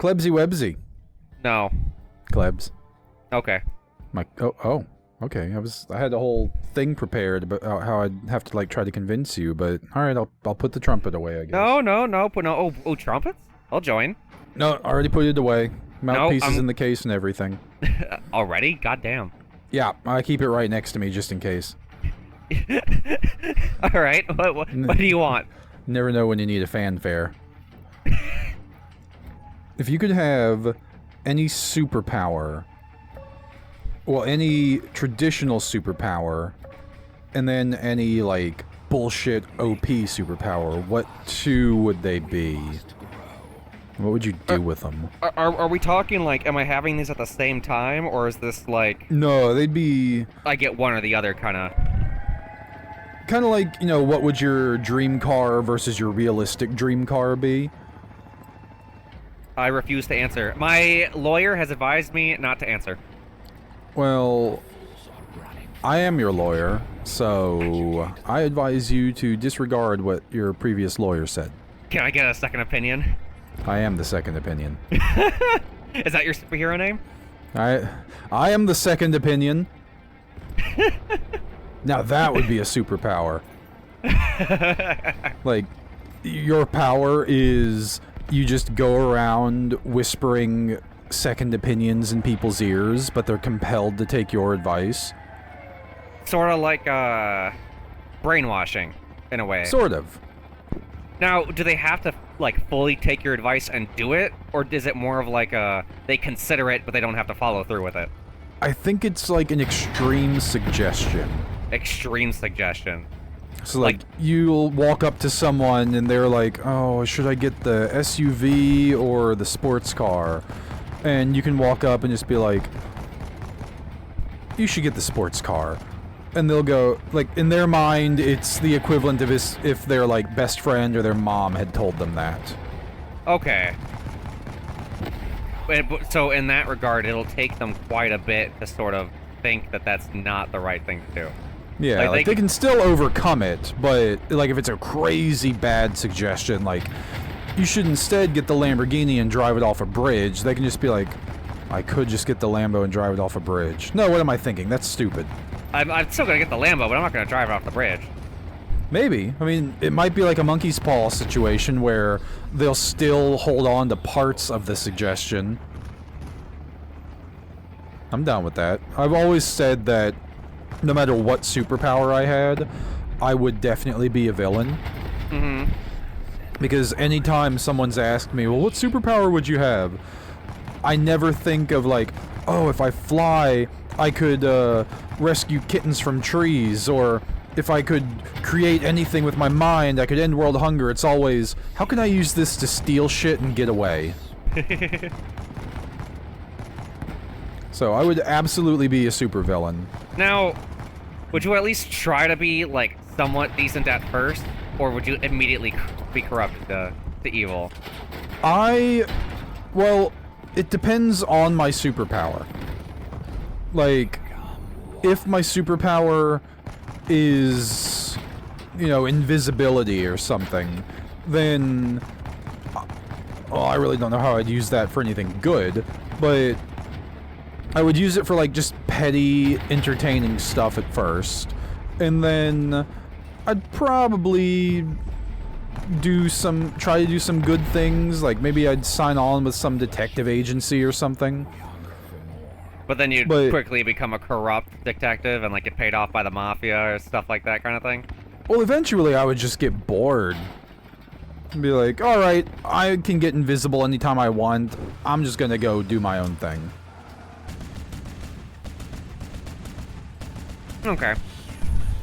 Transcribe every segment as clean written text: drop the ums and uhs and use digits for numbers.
Klebsy Websy. No. Klebs. Okay. Okay. I had a whole thing prepared about how I'd have to like try to convince you, but all right, I'll put the trumpet away, I guess. No. Oh, trumpets? I'll join. No, I already put it away. Mouthpieces in the case and everything. Already? Goddamn. Yeah, I keep it right next to me just in case. All right. What do you want? Never know when you need a fanfare. If you could have any superpower, well, any traditional superpower, and then any, like, bullshit OP superpower, what two would they be? What would you do with them? Are we talking, like, am I having these at the same time, or is this, like... No, they'd be... I get one or the other, kind of like, you know, what would your dream car versus your realistic dream car be? I refuse to answer. My lawyer has advised me not to answer. Well, I am your lawyer, so I advise you to disregard what your previous lawyer said. Can I get a second opinion? I am the second opinion. Is that your superhero name? I am the second opinion. Now that would be a superpower. Like, your power is you just go around whispering second opinions in people's ears, but they're compelled to take your advice. Sort of like, brainwashing, in a way. Sort of. Now, do they have to, like, fully take your advice and do it? Or is it more of like they consider it, but they don't have to follow through with it? I think it's like an extreme suggestion. Extreme suggestion. So, like, you'll walk up to someone and they're like, oh, should I get the SUV or the sports car? And you can walk up and just be like, you should get the sports car. And they'll go, like, in their mind, it's the equivalent of if their, like, best friend or their mom had told them that. Okay. So in that regard, it'll take them quite a bit to sort of think that that's not the right thing to do. Yeah, like they can still overcome it, but, like, if it's a crazy bad suggestion, like, you should instead get the Lamborghini and drive it off a bridge, they can just be like, I could just get the Lambo and drive it off a bridge. No, what am I thinking? That's stupid. I'm still gonna get the Lambo, but I'm not gonna drive it off the bridge. Maybe. I mean, it might be like a monkey's paw situation where they'll still hold on to parts of the suggestion. I'm down with that. I've always said that no matter what superpower I had, I would definitely be a villain. Mm-hmm. Because anytime someone's asked me, well, what superpower would you have? I never think of like, oh, if I fly, I could rescue kittens from trees, or if I could create anything with my mind, I could end world hunger. It's always, how can I use this to steal shit and get away? So I would absolutely be a supervillain. Now, would you at least try to be, like, somewhat decent at first, or would you immediately be corrupted to evil? Well, it depends on my superpower. Like, if my superpower is, you know, invisibility or something, then, well, I really don't know how I'd use that for anything good, but I would use it for, like, just petty, entertaining stuff at first, and then I'd probably try to do some good things, like maybe I'd sign on with some detective agency or something. But then you'd quickly become a corrupt detective and, like, get paid off by the mafia or stuff like that kind of thing? Well, eventually I would just get bored. And be like, alright, I can get invisible anytime I want, I'm just gonna go do my own thing. Okay.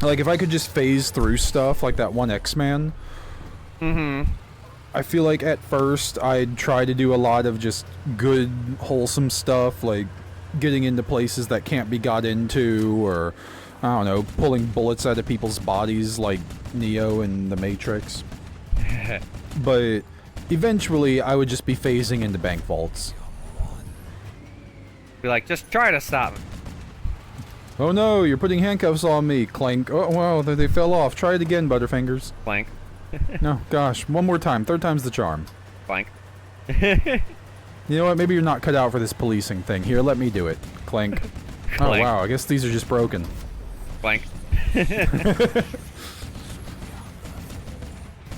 Like, if I could just phase through stuff like that one X-Man, I feel like at first I'd try to do a lot of just good, wholesome stuff, like getting into places that can't be got into, or, I don't know, pulling bullets out of people's bodies like Neo in The Matrix. But eventually I would just be phasing into bank vaults. Be like, just try to stop him. Oh no, you're putting handcuffs on me, clank. Oh wow, they fell off. Try it again, Butterfingers. Clank. No, gosh, one more time. Third time's the charm. Clank. You know what? Maybe you're not cut out for this policing thing. Here, let me do it. Clank. Oh, Clank. wow. I guess these are just broken. Blank.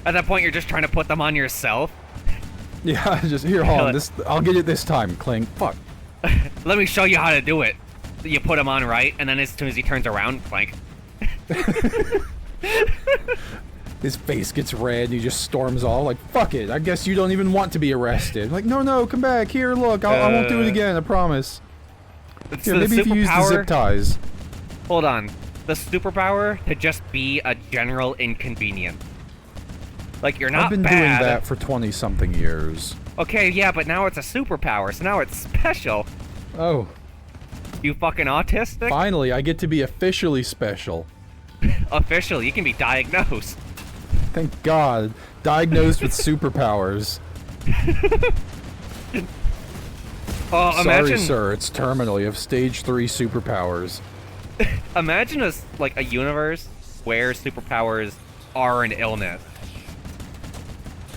At that point, you're just trying to put them on yourself. Yeah, just here, hold on. I'll get it this time, Clank. Fuck. Let me show you how to do it. You put him on right, and then as soon as he turns around, Clank. His face gets red, and he just storms off like, fuck it, I guess you don't even want to be arrested. Like, no, come back. Here, look, I won't do it again, I promise. Here, maybe if you use the zip ties. Hold on. The superpower to just be a general inconvenience. Like, you're not bad. I've been doing that for 20-something years. Okay, yeah, but now it's a superpower, so now it's special. Oh. You fucking autistic? Finally, I get to be officially special. Officially, you can be diagnosed. Thank God. Diagnosed with superpowers. Oh, Sorry, sir, it's terminal. You have stage 3 superpowers. Imagine a universe where superpowers are an illness.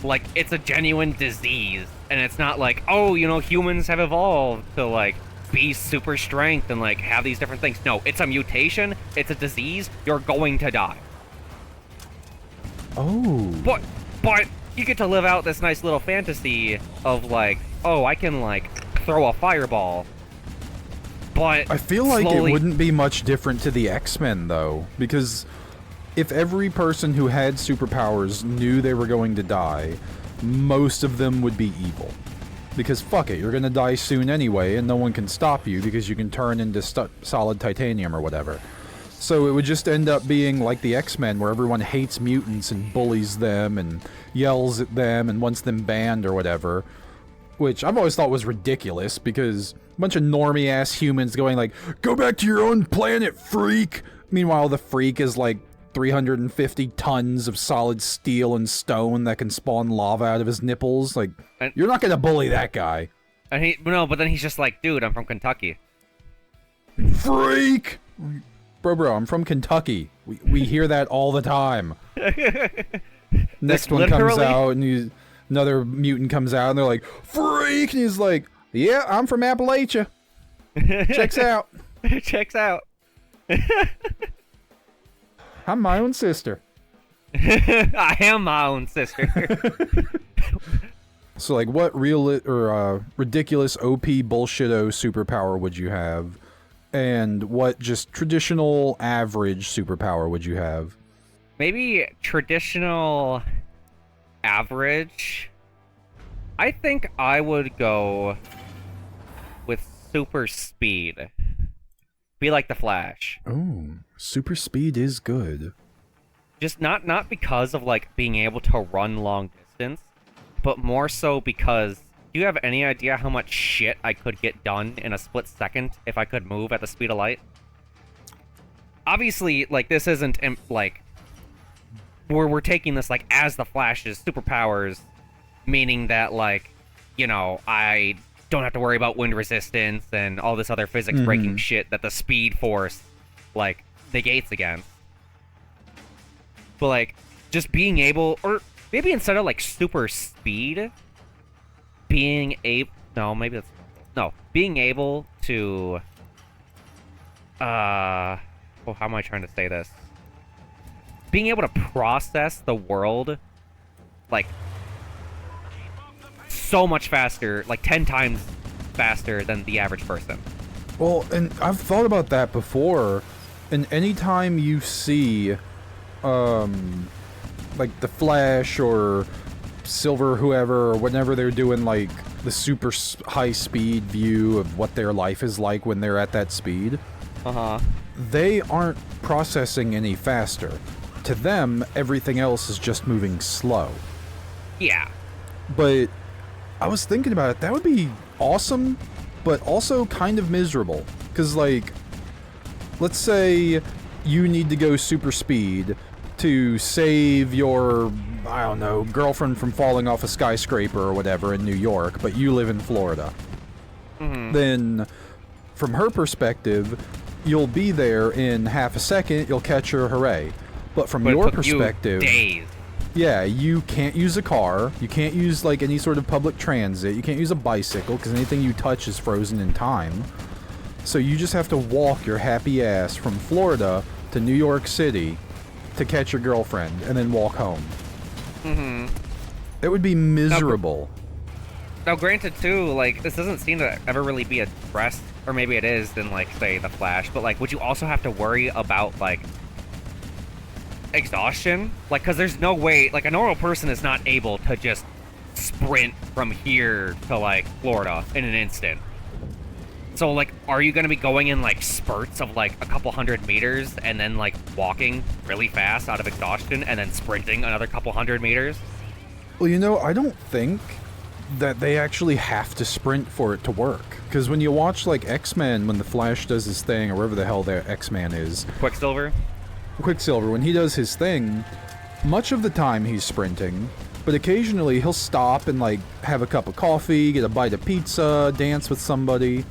Like, it's a genuine disease, and it's not like, oh, you know, humans have evolved to, like, be super strength and, like, have these different things. No, it's a mutation, it's a disease, you're going to die. Oh. But you get to live out this nice little fantasy of, like, oh, I can, like, throw a fireball. But I feel like it wouldn't be much different to the X-Men, though, because if every person who had superpowers knew they were going to die, most of them would be evil. Because fuck it, you're gonna die soon anyway, and no one can stop you because you can turn into solid titanium or whatever. So it would just end up being like the X-Men, where everyone hates mutants and bullies them and yells at them and wants them banned or whatever. Which I've always thought was ridiculous, because a bunch of normie-ass humans going like, go back to your own planet, freak! Meanwhile, the freak is like 350 tons of solid steel and stone that can spawn lava out of his nipples. Like, you're not gonna bully that guy. And but then he's just like, dude, I'm from Kentucky. Freak! Bro, I'm from Kentucky. We hear that all the time. Next one comes out, and another mutant comes out, and they're like, freak! And he's like, yeah, I'm from Appalachia. Checks out. Checks out. I'm my own sister. I am my own sister. So, like, what ridiculous OP bullshito superpower would you have? And what just traditional average superpower would you have? Maybe traditional average. I think I would go with super speed. Be like the Flash. Oh, super speed is good. Just not because of, like, being able to run long distance, but more so because, do you have any idea how much shit I could get done in a split second if I could move at the speed of light? Obviously, like, this isn't, like, we're taking this, like, as the Flash's superpowers, meaning that, like, you know, I don't have to worry about wind resistance and all this other physics-breaking shit that the Speed Force, like, negates against. But, like, just being able, or maybe instead of, like, super speed, being able, being able to, how am I trying to say this? Being able to process the world, like, so much faster, like 10 times faster than the average person. Well, and I've thought about that before, and anytime you see, like the Flash or Silver, whoever, or whenever they're doing, like, the super high-speed view of what their life is like when they're at that speed, they aren't processing any faster. To them, everything else is just moving slow. Yeah. But I was thinking about it, that would be awesome, but also kind of miserable. Because, like, let's say you need to go super speed to save your, I don't know, girlfriend from falling off a skyscraper or whatever in New York, but you live in Florida. Then, from her perspective, you'll be there in half a second, you'll catch her, hooray. But from your perspective... days. Yeah, you can't use a car, you can't use like any sort of public transit, you can't use a bicycle because anything you touch is frozen in time. So you just have to walk your happy ass from Florida to New York City to catch your girlfriend and then walk home. Mm-hmm. It would be miserable. Now, granted, too, like, this doesn't seem to ever really be addressed, or maybe it is in, like, say, The Flash, but, like, would you also have to worry about, like, exhaustion? Like, because there's no way, like, a normal person is not able to just sprint from here to, like, Florida in an instant. So, like, are you going to be going in, like, spurts of, like, a couple hundred meters and then, like, walking really fast out of exhaustion and then sprinting another couple hundred meters? Well, you know, I don't think that they actually have to sprint for it to work. Because when you watch, like, X-Men, when the Flash does his thing, or wherever the hell their X-Man is... Quicksilver, when he does his thing, much of the time he's sprinting, but occasionally he'll stop and, like, have a cup of coffee, get a bite of pizza, dance with somebody...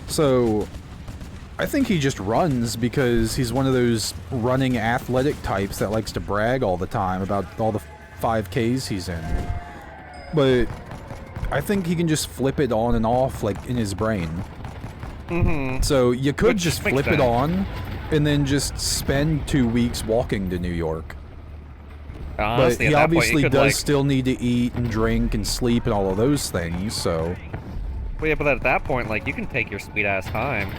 So, I think he just runs because he's one of those running athletic types that likes to brag all the time about all the 5Ks he's in. But I think he can just flip it on and off, like, in his brain. Mm-hmm. So you could Which just makes flip it sense. on and then just spend 2 weeks walking to New York. Honestly, But he at that point, obviously you could, does like, still need to eat and drink and sleep and all of those things, so... Well, yeah, but at that point, like, you can take your sweet-ass time.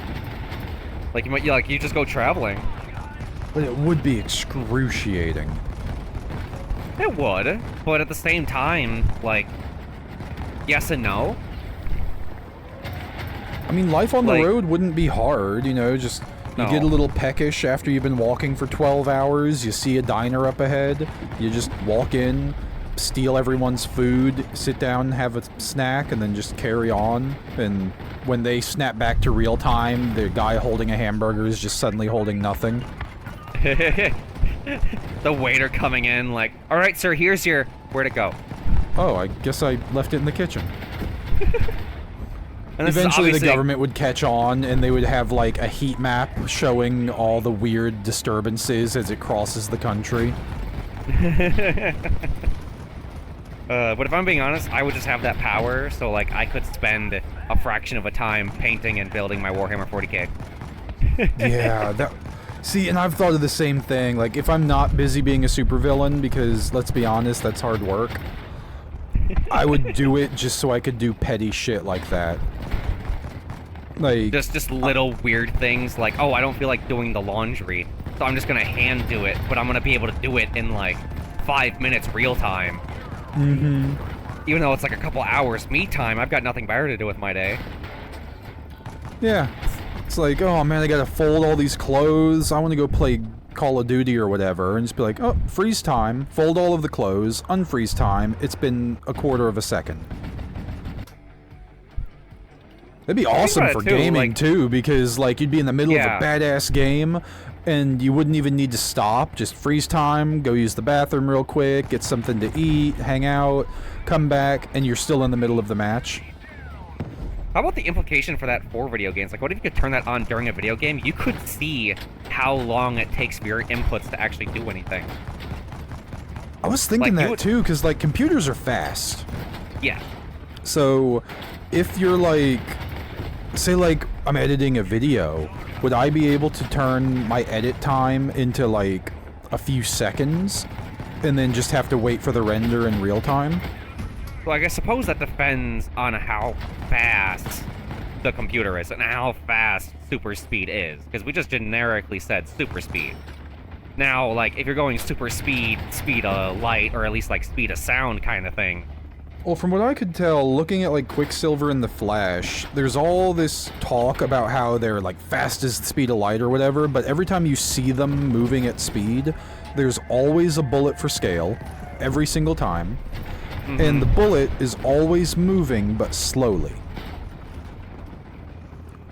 Like, you just go traveling. But it would be excruciating. It would, but at the same time, like, yes and no. I mean, life on the Like- road wouldn't be hard, you know, just... You No. get a little peckish after you've been walking for 12 hours, you see a diner up ahead, you just walk in, steal everyone's food, sit down, have a snack, and then just carry on. And when they snap back to real time, the guy holding a hamburger is just suddenly holding nothing. The waiter coming in, like, all right, sir, here's your... Where'd it go? Oh, I guess I left it in the kitchen. And this is Eventually the obviously- government would catch on, and they would have, like, a heat map showing all the weird disturbances as it crosses the country. But if I'm being honest, I would just have that power, so, like, I could spend a fraction of a time painting and building my Warhammer 40k. Yeah, that... See, and I've thought of the same thing. Like, if I'm not busy being a supervillain, because, let's be honest, that's hard work, I would do it just so I could do petty shit like that. Like... Just little weird things, like, oh, I don't feel like doing the laundry, so I'm just gonna hand do it, but I'm gonna be able to do it in, like, 5 minutes real time. Mm-hmm. Even though it's like a couple hours me time, I've got nothing better to do with my day. Yeah. It's like, oh man, I gotta fold all these clothes, I wanna go play Call of Duty or whatever, and just be like, oh, freeze time, fold all of the clothes, unfreeze time, it's been a quarter of a second. That'd be awesome about for it too, gaming like- too, because like you'd be in the middle Yeah. of a badass game, and you wouldn't even need to stop, just freeze time, go use the bathroom real quick, get something to eat, hang out, come back, and you're still in the middle of the match. How about the implication for that for video games? Like, what if you could turn that on during a video game? You could see how long it takes for your inputs to actually do anything. I was thinking Like, you that would- too, because like computers are fast. Yeah. So, if you're like, say like, I'm editing a video, would I be able to turn my edit time into like a few seconds, and then just have to wait for the render in real time? Well, I suppose that depends on how fast the computer is and how fast super speed is, because we just generically said super speed. Now, like, if you're going super speed, speed of light, or at least like speed of sound kind of thing, Well, from what I could tell, looking at like Quicksilver and the Flash, there's all this talk about how they're like fast as the speed of light or whatever, but every time you see them moving at speed, there's always a bullet for scale, every single time, and the bullet is always moving, but slowly.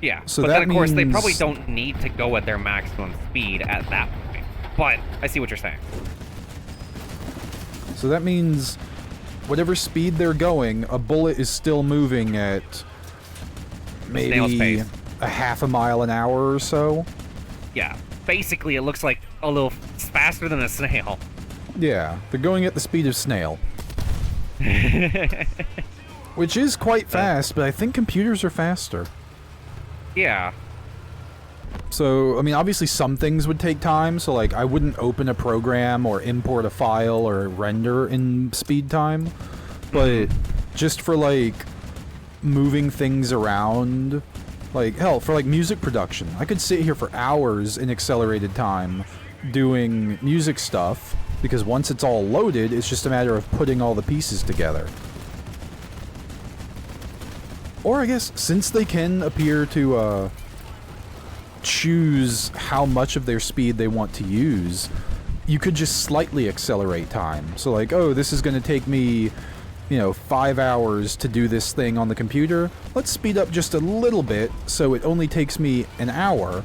yeah. So but that then, of course, they means- probably don't need to go at their maximum speed at that point. But I see what you're saying. So that means whatever speed they're going, a bullet is still moving at Snail's maybe pace. a half a mile an hour or so. Yeah. Basically, it looks like a little faster than a snail. Yeah, they're going at the speed of snail. Which is quite fast, but I think computers are faster. Yeah. So, I mean, obviously some things would take time, so, like, I wouldn't open a program or import a file or render in speed time, but just for, like, moving things around, like, hell, for, like, music production, I could sit here for hours in accelerated time doing music stuff, because once it's all loaded, it's just a matter of putting all the pieces together. Or I guess, since they can appear to, choose how much of their speed they want to use, you could just slightly accelerate time. So like, oh, this is going to take me, 5 hours to do this thing on the computer. Let's speed up just a little bit so it only takes me an hour,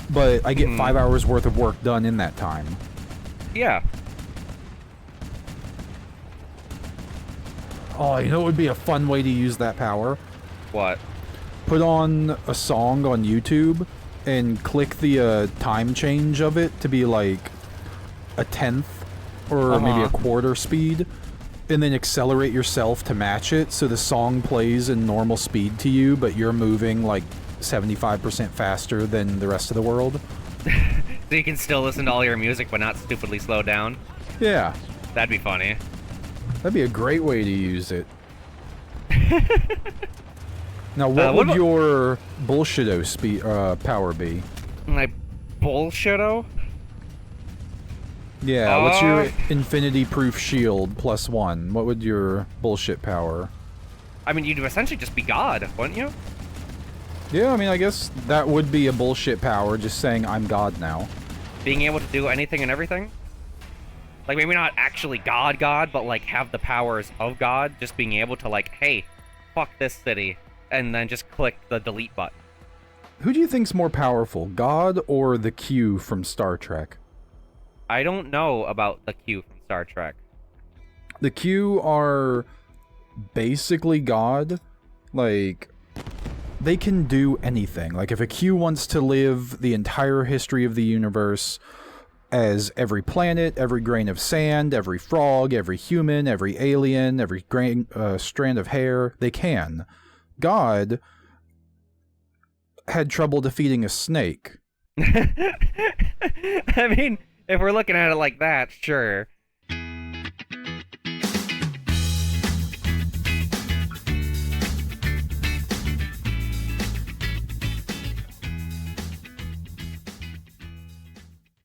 but I get 5 hours worth of work done in that time. Yeah. Oh, you know what would be a fun way to use that power? What? Put on a song on YouTube and click the time change of it to be like a tenth or maybe a quarter speed, and then accelerate yourself to match it so the song plays in normal speed to you, but you're moving like 75% faster than the rest of the world. So you can still listen to all your music but not stupidly slow down? Yeah. That'd be funny. That'd be a great way to use it. Now, what would your bullshitto power be? My bullshitto? Yeah, what's your infinity-proof shield +1? What would your bullshit power? I mean, you'd essentially just be God, wouldn't you? Yeah, I mean, I guess that would be a bullshit power, just saying I'm God now. Being able to do anything and everything? Like, maybe not actually God, but, like, have the powers of God, just being able to, like, hey, fuck this city, and then just click the delete button. Who do you think's more powerful, God or the Q from Star Trek? I don't know about the Q from Star Trek. The Q are basically God. Like, they can do anything. Like, if a Q wants to live the entire history of the universe as every planet, every grain of sand, every frog, every human, every alien, every strand of hair, they can. God had trouble defeating a snake. I mean, if we're looking at it like that, sure.